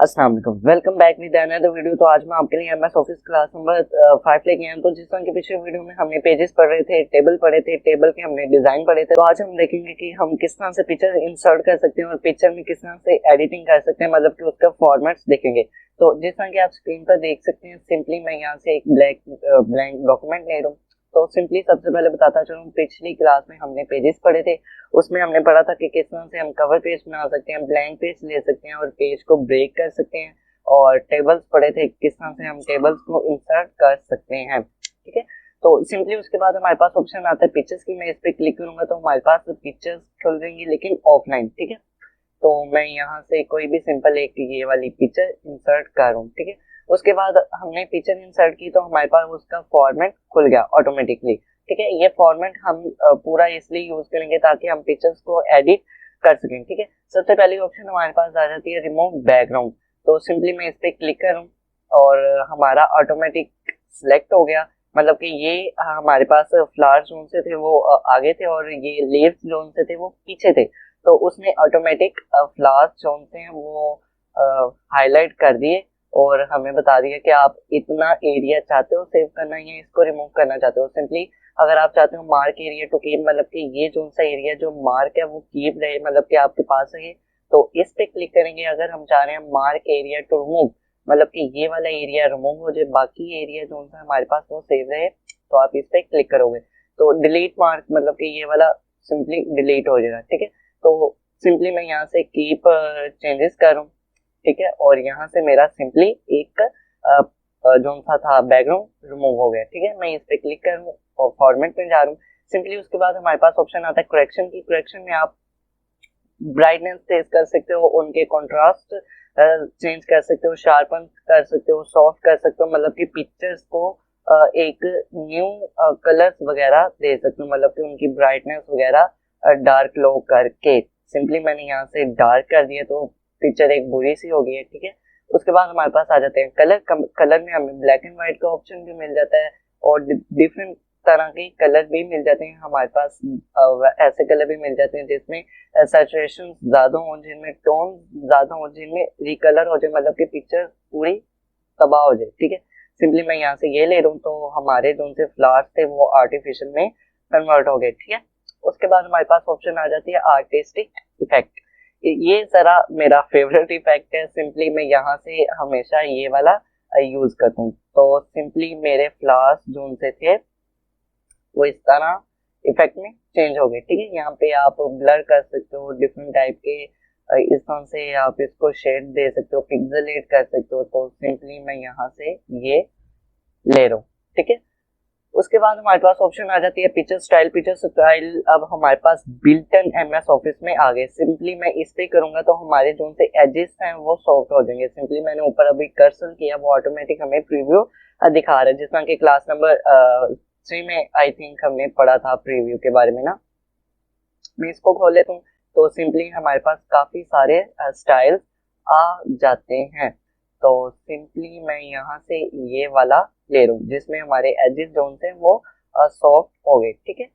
अस्सलाम वालेकुम, welcome back with another video. तो आज मैं आपके लिए एमएस ऑफिस क्लास नंबर 5 लेके आया हूं। तो जिस तरह के पिछले वीडियो में हमने पेजेस पढ़ रहे थे, टेबल पढ़े थे, टेबल के हमने डिजाइन पढ़े थे। तो आज हम देखेंगे कि हम किस तरह से पिक्चर इंसर्ट कर सकते हैं और पिक्चर में किस तरह से एडिटिंग कर सकते हैं, मतलब कि उसका फॉर्मेट्स देखेंगे। तो जिस तरह की आप स्क्रीन पर देख सकते हैं, सिंपली मैं यहाँ से एक ब्लैंक डॉक्यूमेंट ले रहा हूँ। तो सिंपली सबसे पहले बताता चलूँ, पिछली क्लास में हमने पेजेस पढ़े थे। उसमें हमने पढ़ा था कि किस तरह से हम कवर पेज बना सकते हैं, ब्लैंक पेज ले सकते हैं और पेज को ब्रेक कर सकते हैं। और टेबल्स पढ़े थे, किस तरह से हम टेबल्स को इंसर्ट कर सकते हैं। ठीक है, तो सिंपली उसके बाद हमारे पास ऑप्शन आता है पिक्चर्स की। मैं इस पे क्लिक करूंगा तो हमारे पास पिक्चर्स खुल जाएंगी, लेकिन ऑफलाइन। ठीक है, तो मैं यहाँ से कोई भी सिंपल एक ये वाली पिक्चर इंसर्ट करूँ। ठीक है, उसके बाद हमने पिक्चर इंसर्ट की तो हमारे पास उसका फॉर्मेट खुल गया ऑटोमेटिकली। ठीक है, ये फॉर्मेट हम पूरा इसलिए यूज करेंगे ताकि हम पिक्चर्स को एडिट कर सकें। ठीक है, सबसे पहली ऑप्शन हमारे पास आ जाती है रिमूव बैकग्राउंड। तो सिंपली मैं इस पे क्लिक करूं और हमारा ऑटोमेटिक सिलेक्ट हो गया। मतलब कि ये हमारे पास फ्लावर जोन से थे वो आगे थे और ये लीव्स जोन से थे वो पीछे थे। तो उसने ऑटोमेटिक फ्लावर जोन से वो हाईलाइट कर दिए और हमें बता दिया कि आप इतना एरिया चाहते हो सेव करना या इसको रिमूव करना चाहते हो। सिंपली अगर आप चाहते हो मार्क एरिया टू कीप, मतलब कि ये जोन सा एरिया जो मार्क है वो कीप रहे, मतलब कि आपके पास है, तो इस पे क्लिक करेंगे। अगर हम चाह रहे हैं मार्क एरिया टू रिमूव, मतलब कि ये वाला एरिया रिमूव हो जाए, बाकी एरिया जो सा हमारे पास वो सेव रहे, तो आप इस पे क्लिक करोगे तो डिलीट मार्क, मतलब कि ये वाला सिंपली डिलीट हो जाएगा। ठीक है, तो सिंपली मैं यहाँ से कीप चेंजेस करूँ। ठीक है, और यहाँ से मेरा सिंपली एक जो सा था बैकग्राउंड रिमूव हो गया। ठीक है, मैं इस पे क्लिक करूँ और फॉर्मेट में जा रहा हूँ। सिंपली उसके बाद हमारे पास ऑप्शन आता है करेक्शन की। करेक्शन में आप ब्राइटनेस तेज कर सकते हो, उनके कंट्रास्ट चेंज कर सकते हो, शार्पन कर सकते हो, सॉफ्ट कर सकते हो, मतलब कि पिक्चर्स को एक न्यू कलर्स वगैरह दे सकते हो, मतलब कि उनकी ब्राइटनेस वगैरह डार्क लो करके। सिंपली मैंने यहाँ से डार्क कर दिया तो पिक्चर एक बुरी सी हो गई है। ठीक है, उसके बाद हमारे पास आ जाते हैं कलर। कलर में हमें ब्लैक एंड व्हाइट का ऑप्शन भी मिल जाता है और डिफरेंट तरह के कलर भी मिल जाते हैं हमारे पास। ऐसे कलर भी मिल जाते हैं जिसमें सैचुरेशन ज्यादा हो, जिनमें टोन ज्यादा हो, जिनमें रिकलर हो जाए, मतलब कि पिक्चर पूरी तबाह हो जाए। ठीक है, सिंपली मैं यहाँ से ये ले रहा हूँ तो हमारे जो से फ्लावर्स थे वो आर्टिफिशियल में कन्वर्ट हो गए। ठीक है, उसके बाद हमारे पास ऑप्शन आ जाती है आर्टिस्टिक इफेक्ट। ये जरा मेरा फेवरेट इफेक्ट है। सिंपली मैं यहाँ से हमेशा ये वाला यूज करता हूँ। तो सिंपली मेरे फ्लावर्स जो से थे वो इस तरह इफेक्ट में चेंज हो गए। ठीक है, यहाँ पे आप ब्लर कर सकते हो डिफरेंट टाइप के, इस तरह से आप इसको शेड दे सकते हो, पिक्सेलेट कर सकते हो। तो सिंपली मैं यहाँ से ये ले रहा हूँ। ठीक है, उसके बाद हमारे पास ऑप्शन आ जाती है पिक्चर स्टाइल। पिक्चर स्टाइल अब हमारे पास बिल्ट इन एमएस ऑफिस में आ गए। सिंपली मैं इस पे करूंगा तो हमारे जो से एजेस हैं वो सॉफ्ट हो जाएंगे। सिंपली मैंने ऊपर अभी कर्सर किया, वो ऑटोमेटिक हमें प्रीव्यू दिखा रहा है, जिस तरह की क्लास नंबर 3 में आई थिंक हमने पढ़ा था प्रीव्यू के बारे में ना। मैं इसको खोल लेता हूँ तो सिंपली हमारे पास काफी सारे स्टाइल्स आ जाते हैं। तो सिंपली मैं यहाँ से ये वाला ले रहा हूँ जिसमें हमारे एजेस जोन थे वो सॉफ्ट हो गए। ठीक है,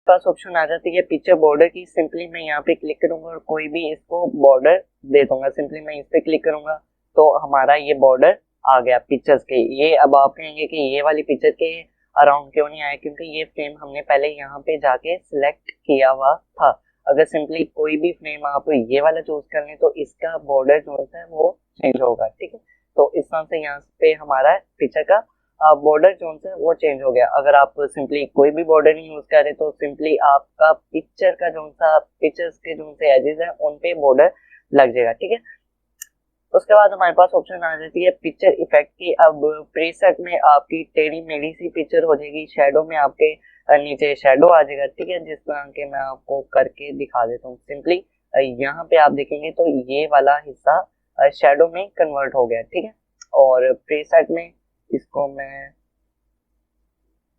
पास ऑप्शन आ जाती है पिक्चर बॉर्डर की। सिंपली मैं यहाँ पे क्लिक करूंगा और कोई भी इसको बॉर्डर दे दूंगा। सिंपली मैं इस पे क्लिक करूंगा तो हमारा ये बॉर्डर आ गया पिक्चर्स के। ये अब आप कहेंगे कि ये वाली पिक्चर के अराउंड क्यों नहीं आया, क्योंकि ये फ्रेम हमने पहले यहाँ पे जाके सिलेक्ट किया हुआ था। अगर सिंपली कोई भी फ्रेम आप ये वाला चूज कर लें तो इसका बॉर्डर जो है वो चेंज होगा। ठीक है, तो इस तरह से यहाँ पे हमारा पिक्चर का बॉर्डर जोन से वो चेंज हो गया। अगर आप सिंपली कोई भी बॉर्डर नहीं यूज करें तो सिंपली आपका पिक्चर का जो सा पिक्चर्स के जो से एजेस है उन पे बॉर्डर लग जाएगा। ठीक है, उसके बाद हमारे पास ऑप्शन आ जाती है पिक्चर इफेक्ट की। अब प्रीसेट में आपकी टेढ़ी मेढ़ी सी पिक्चर हो जाएगी, शेडो में आपके नीचे शेडो आ जाएगा। ठीक है, जिस तरह के मैं आपको करके दिखा देता हूँ। सिंपली यहाँ पे आप देखेंगे तो ये वाला हिस्सा शेडो में कन्वर्ट हो गया। ठीक है, और प्रीसेट में इसको मैं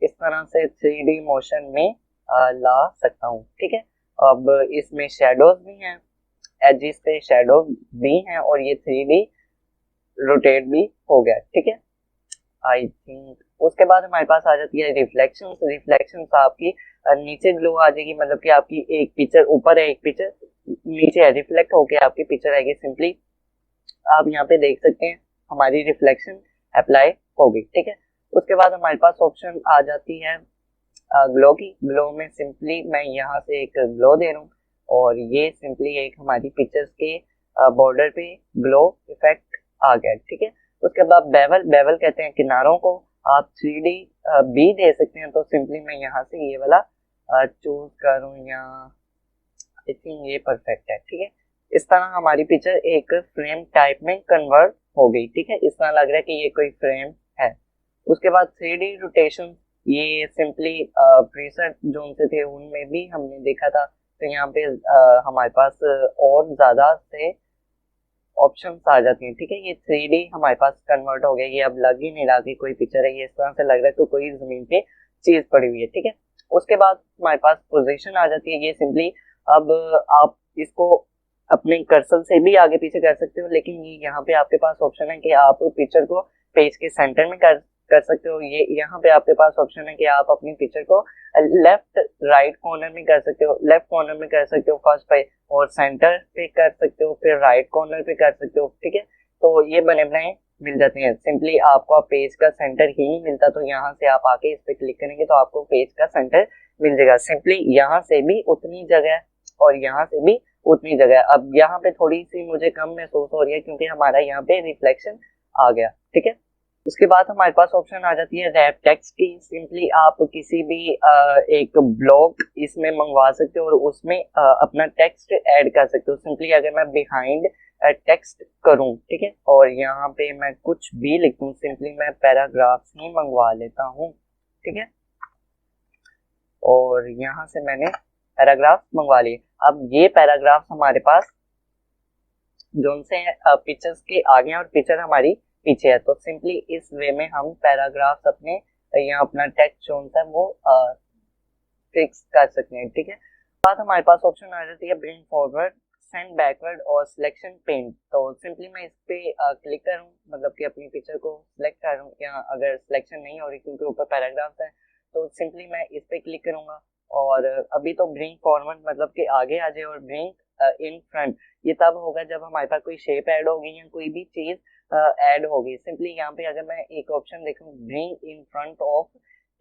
इस तरह से 3D मोशन में ला सकता हूँ। ठीक है, अब इसमें शेडोज भी हैं, एजिस पे शेडो भी हैं और ये 3D रोटेट भी हो गया। ठीक है, आई थिंक उसके बाद हमारे पास आ जाती है रिफ्लेक्शन। रिफ्लेक्शन आपकी नीचे ग्लो आ जाएगी, मतलब कि आपकी एक पिक्चर ऊपर है एक पिक्चर नीचे है, रिफ्लेक्ट होके आपकी पिक्चर आएगी। सिंपली आप यहाँ पे देख सकते हैं हमारी रिफ्लेक्शन अप्लाई हो गई, ठीक है। उसके बाद हमारे पास ऑप्शन आ जाती है ग्लो की। ग्लो में सिंपली मैं यहाँ से एक ग्लो दे रहा हूँ और ये सिंपली एक हमारी पिक्चर्स के बॉर्डर पे ग्लो इफेक्ट आ गया, ठीक है। उसके बाद बेवल, बेवल कहते हैं किनारों को। आप 3D भी दे सकते हैं, तो सिंपली मैं यहाँ से ये वाला चूज करूँ या आई थिंक ये परफेक्ट है, ठीक है। इस तरह हमारी पिक्चर एक फ्रेम टाइप में कन्वर्ट हो गई, ठीक है। इस तरह लग रहा है कि ये कोई फ्रेम है। उसके बाद 3D रोटेशन, ये सिंपली प्रीसेट जो उनसे थे उनमें भी हमने देखा था। तो यहाँ पे हमारे पास और ज्यादा से ऑप्शंस आ जाती हैं, ठीक है। ये 3D हमारे पास कन्वर्ट हो गया, ये अब लग ही नहीं रहा कि कोई पिक्चर है, ये इस तरह से लग रहा है कि कोई जमीन पे चीज पड़ी हुई है, ठीक है। उसके बाद हमारे पास पोजीशन आ जाती है। ये सिंपली अब आप इसको अपने कर्सर से भी आगे पीछे कर सकते हो, लेकिन ये यहाँ पे आपके पास ऑप्शन है कि आप पिक्चर को पेज के सेंटर में कर सकते हो। ये यहाँ पे आपके पास ऑप्शन है कि आप अपनी पिक्चर को लेफ्ट राइट कॉर्नर में कर सकते हो, लेफ्ट कॉर्नर में कर सकते हो फर्स्ट पे, और सेंटर पे कर सकते हो, फिर राइट कॉर्नर पे कर सकते हो, ठीक है। तो ये बने बनाए मिल जाते हैं। सिंपली आपको पेज का सेंटर ही नहीं मिलता, तो यहाँ से आप आके इस पे क्लिक करेंगे तो आपको पेज का सेंटर मिल जाएगा। सिंपली यहाँ से भी उतनी जगह और यहाँ से भी उतनी जगह। अब यहाँ पे थोड़ी सी मुझे कम महसूस हो रही है क्योंकि हमारा यहाँ पे रिफ्लेक्शन आ गया, ठीक है। उसके बाद हमारे पास ऑप्शन आ जाती है रैप टेक्स्ट की। सिंपली आप किसी भी एक ब्लॉग इसमें मंगवा सकते हो और उसमें अपना टेक्स्ट ऐड कर सकते हो। सिंपली अगर मैं बिहाइंड टेक्स्ट करूं, ठीक है, और यहाँ पे मैं कुछ भी लिखूं, सिंपली मैं पैराग्राफ्स ही मंगवा लेता हूँ, ठीक है। और यहाँ से मैंने पैराग्राफ मंगवा लिए। अब ये पैराग्राफ हमारे पास जो से पिक्चर्स के आगे हैं और पिक्चर हमारी पीछे है, तो सिंपली इस वे में हम पैराग्राफ्स अपने यहाँ अपना टेक्स्ट जो है वो फिक्स कर सकते हैं, ठीक है। बाद हमारे पास ऑप्शन आ जाती है ब्रिंग फॉरवर्ड, सेंड बैकवर्ड और सिलेक्शन पेंट। तो सिंपली मैं इस पे क्लिक करूँ, मतलब कि अपनी पिक्चर को सिलेक्ट करूँ, या अगर सिलेक्शन नहीं हो रही क्योंकि ऊपर पैराग्राफ्स है तो सिंपली मैं इस पे क्लिक करूंगा। और अभी तो ब्रिंग फॉरवर्ड मतलब कि आगे आ जाए, और ब्रिंग इन फ्रंट ये तब होगा जब हमारे पास कोई शेप ऐड होगी या कोई भी चीज ऐड होगी। सिंपली यहाँ पे अगर मैं एक ऑप्शन देखूँ bring in front of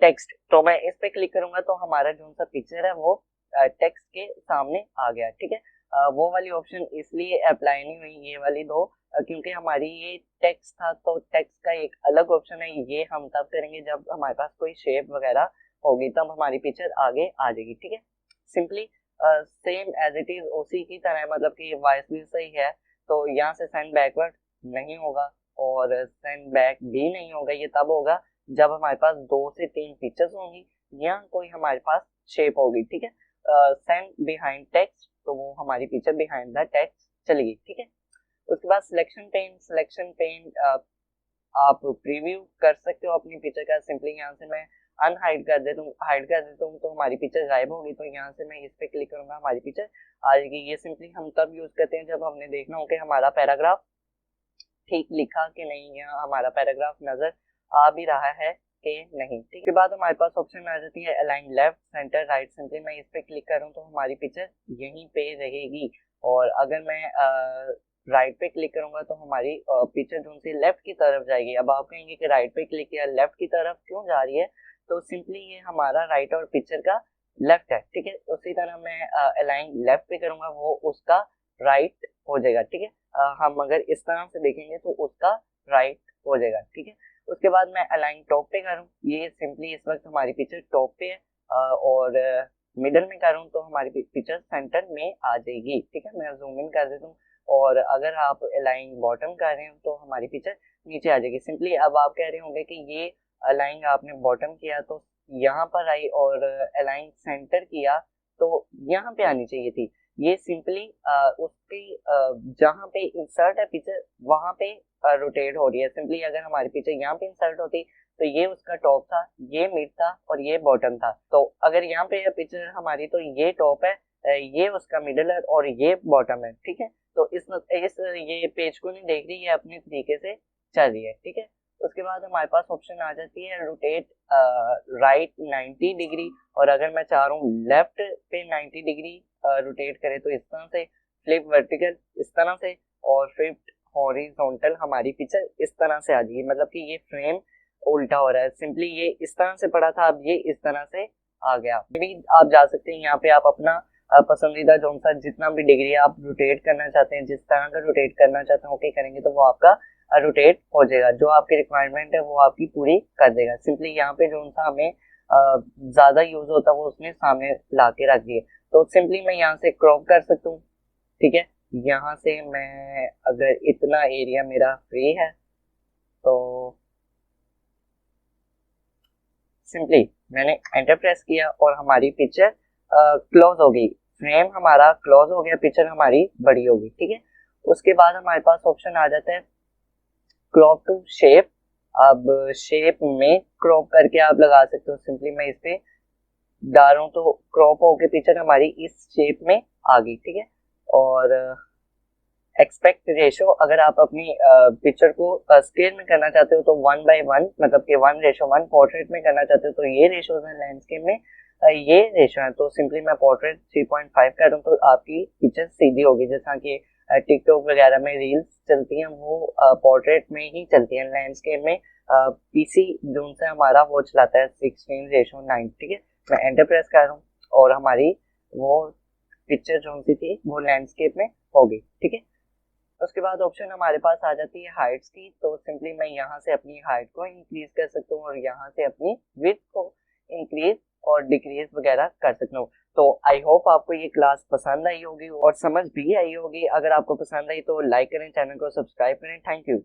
text, तो मैं इस पे क्लिक करूंगा तो हमारा जो सा पिक्चर है वो टेक्स्ट के सामने आ गया, ठीक है। वो वाली ऑप्शन इसलिए अप्लाई नहीं हुई, ये वाली दो, क्योंकि हमारी ये टेक्स्ट था, तो टेक्स्ट का एक अलग ऑप्शन है, ये हम तब करेंगे जब हमारे पास कोई शेप वगैरह होगी, तब हमारी पिक्चर आगे आ जाएगी, ठीक है। Simply same as it is उसी की तरह, मतलब कि वॉइस भी सही है, तो यहाँ से सेंड बैकवर्ड नहीं होगा और सेंड बैक भी नहीं होगा। ये तब होगा जब हमारे पास 2 से 3 पिक्चर्स होंगी या कोई हमारे पास शेप होगी, ठीक है। सेंड बिहाइंड टेक्स्ट, तो वो हमारी पिक्चर बिहाइंड द टेक्स्ट चलेगी, ठीक है। उसके बाद सिलेक्शन पेन, सिलेक्शन पेन आप प्रीव्यू कर सकते हो अपनी पिक्चर का। सिंपली यहाँ से मैं अनहाइड कर देता हूँ, हाइड कर देता हूँ, तो हमारी पिक्चर गायब होगी। तो यहाँ से मैं इस पे क्लिक करूंगा, हमारी पिक्चर आ जाएगी। ये सिंपली हम तब यूज करते हैं जब हमने देखना हो कि हमारा पैराग्राफ ठीक लिखा कि नहीं, या हमारा पैराग्राफ नजर आ भी रहा है कि नहीं, ठीक है। बाद हमारे पास ऑप्शन आ जाती है align left centre right. Simply मैं इस पे क्लिक करूँ तो हमारी पिक्चर यहीं पे रहेगी, और अगर मैं राइट पे क्लिक करूंगा तो हमारी पिक्चर जो सी लेफ्ट की तरफ जाएगी। अब आप कहेंगे कि राइट पे क्लिक किया, लेफ्ट की तरफ क्यों जा रही है, तो सिंपली ये हमारा राइट और पिक्चर का लेफ्ट है, ठीक है। उसी तरह मैं अलाइन लेफ्ट पे करूंगा, वो उसका राइट हो जाएगा, ठीक है। हम अगर इस तरह से देखेंगे तो उसका राइट हो जाएगा, ठीक है। उसके बाद मैं अलाइन टॉप पे करूँ, ये सिंपली इस वक्त हमारी पिक्चर टॉप पे है, और मिडल में करूँ तो हमारी पिक्चर सेंटर में आ जाएगी, ठीक है। मैं जूम इन कर देता हूँ, और अगर आप अलाइन बॉटम कर रहे हो तो हमारी पिक्चर नीचे आ जाएगी। सिंपली अब आप कह रहे होंगे कि ये अलाइन आपने बॉटम किया तो यहाँ पर आई, और अलाइन सेंटर किया तो यहाँ पे आनी चाहिए थी। ये सिंपली उसकी जहाँ पे इंसर्ट है पिक्चर वहां पे रोटेट हो रही है। सिंपली अगर हमारी पिक्चर यहाँ पे इंसर्ट होती तो ये उसका टॉप था, ये मिड था और ये बॉटम था। तो अगर यहाँ पे पिक्चर हमारी, तो ये टॉप है, ये उसका मिडल है और ये बॉटम है, ठीक है। तो इस ये पेज को नहीं देख रही है, अपने तरीके से चल रही है, ठीक है। उसके बाद हमारे पास ऑप्शन आ जाती है रोटेट राइट 90 डिग्री, और अगर मैं चाह रहा हूँ लेफ्ट पे 90 डिग्री रोटेट करे तो इस तरह से, फ्लिप वर्टिकल इस तरह से, और फ्लिप हॉरिजॉन्टल हमारी पिक्चर इस तरह से आ जाएगी, मतलब कि ये फ्रेम उल्टा हो रहा है। सिंपली ये इस तरह से पड़ा था, अब ये इस तरह से आ गया। भी आप जा सकते हैं यहाँ पे, आप अपना पसंदीदा जो सा जितना भी डिग्री आप रोटेट करना चाहते हैं, जिस तरह का रोटेट करना चाहते हैं ओके करेंगे तो वो आपका रोटेट हो जाएगा। जो आपकी रिक्वायरमेंट है वो आपकी पूरी कर देगा। सिंपली यहाँ पे जो सा हमें ज्यादा यूज होता है वो उसने सामने ला के रख दिए। तो सिंपली मैं यहाँ से क्रॉप कर सकता हूँ, ठीक है। यहाँ से मैं अगर इतना एरिया मेरा फ्री है तो सिंपली मैंने एंटर प्रेस किया और हमारी पिक्चर क्लोज हो गई। फ्रेम हमारा क्लोज हो गया, पिक्चर हमारी बड़ी होगी, ठीक है। उसके बाद हमारे पास ऑप्शन आ जाता है क्रॉप टू शेप। अब शेप में क्रॉप करके आप लगा सकते हो। सिंपली मैं इस पे डालूं तो क्रॉप होके पिक्चर हमारी इस शेप में आ गई, ठीक है। और एक्सपेक्ट रेशो, अगर आप अपनी पिक्चर को स्केल में करना चाहते हो तो 1:1, मतलब कि 1:1। पोर्ट्रेट में करना चाहते हो तो ये रेशोज हैं, लैंडस्केप में ये रेशो है। तो सिंपली मैं पोर्ट्रेट 3.5 कर दूं तो आपकी पिक्चर सीधी होगी। जैसा कि टिकटॉक वगैरह में रील्स चलती हैं वो पोर्ट्रेट में ही चलती हैं। लैंडस्केप में पीसी जो से हमारा वो चलाता है 16:9, ठीक है। मैं एंटर प्रेस कर रहा हूँ और हमारी वो पिक्चर जो सी थी वो लैंडस्केप में होगी, ठीक है। उसके बाद ऑप्शन हमारे पास आ जाती है हाइट्स की। तो सिंपली मैं यहाँ से अपनी हाइट को इंक्रीज कर सकता हूँ और यहाँ से अपनी विड्थ को इंक्रीज और डिक्रीज वगैरह कर सकता हूँ। तो आई होप आपको ये क्लास पसंद आई होगी और समझ भी आई होगी। अगर आपको पसंद आई तो लाइक करें, चैनल को सब्सक्राइब करें। Thank you.